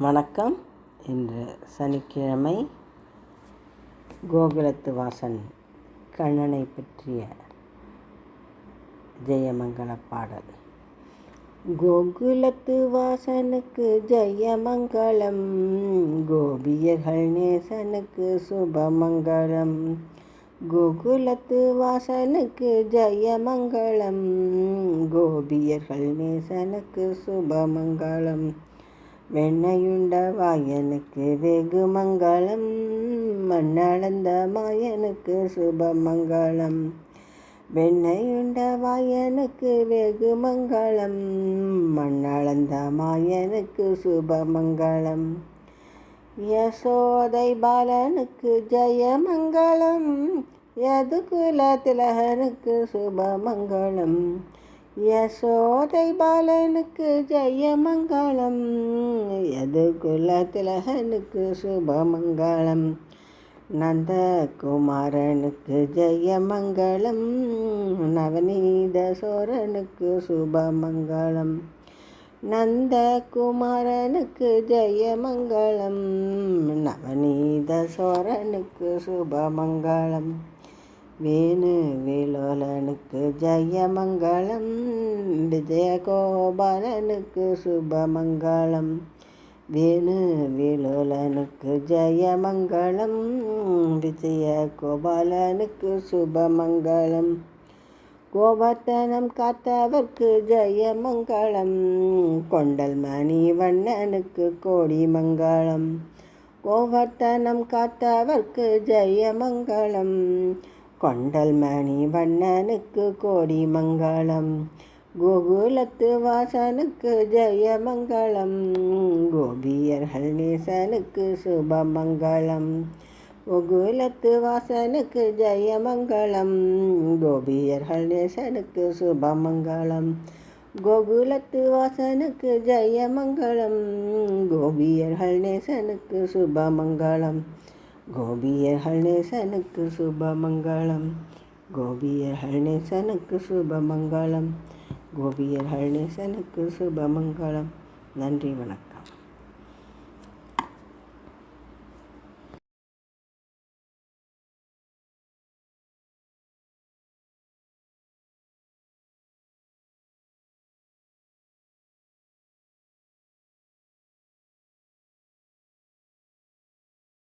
வணக்கம். இன்று சனிக்கிழமை. கோகுலத்து வாசன் கண்ணனை பற்றிய ஜெயமங்கள பாடல். கோகுலத்து வாசனுக்கு ஜெயமங்களம், கோபியர்கள் நேசனுக்கு சுபமங்களம். கோகுலத்து வாசனுக்கு ஜெயமங்களம், கோபியர்கள் நேசனுக்கு சுபமங்களம். வெண்ணையுண்ட வாயனுக்கு வெகு மங்களம், மண்ணளந்த மாயனுக்கு சுபமங்களம். வெண்ணையுண்ட வாயனுக்கு வெகு மங்களம், மண்ணளந்த மாயனுக்கு சுபமங்களம். யசோதை பாலனுக்கு ஜெயமங்களம், யதுகுல திலகனுக்கு சுபமங்களம். யசோதை பாலனுக்கு ஜெயமங்களம், யதுகுல திலகனுக்கு சுபமங்களம். நந்தகுமாரனுக்கு ஜெயமங்களம், நவநீத சோரனுக்கு சுபமங்களம். நந்தகுமாரனுக்கு ஜெயமங்களம், நவநீத சோரனுக்கு சுபமங்களம். வேணு வேலோலனுக்கு ஜெயமங்களம், விஜயகோபாலனுக்கு சுபமங்களம். வேணு வேலோலனுக்கு ஜெயமங்களம், விஜயகோபாலனுக்கு சுபமங்களம். கோவர்த்தனம் காத்தவர்க்கு ஜெயமங்களம், கொண்டல் மணி வண்ணனுக்கு கோடி மங்களம். கோவர்த்தனம் காத்தவர்க்கு ஜெயமங்களம், கொண்டல் மணி வண்ணனுக்கு கோடி மங்களம். கோகுலத்து வாசனுக்கு ஜெயமங்களம், கோபியர்கள் நேசனுக்கு சுபமங்களம். கோகுலத்து வாசனுக்கு ஜெயமங்களம், கோபியர்கள் நேசனுக்கு சுபமங்களம். கோகுலத்து வாசனுக்கு ஜெயமங்களம், கோபியர்கள் நேசனுக்கு சுபமங்களம். கோபியர்கள் நேசனுக்கு சுபமங்களம், கோபியர்கள் நேசனுக்கு சுபமங்களம், கோபியர்கள் நேசனுக்கு சுபமங்களம். நன்றி, வணக்கம்.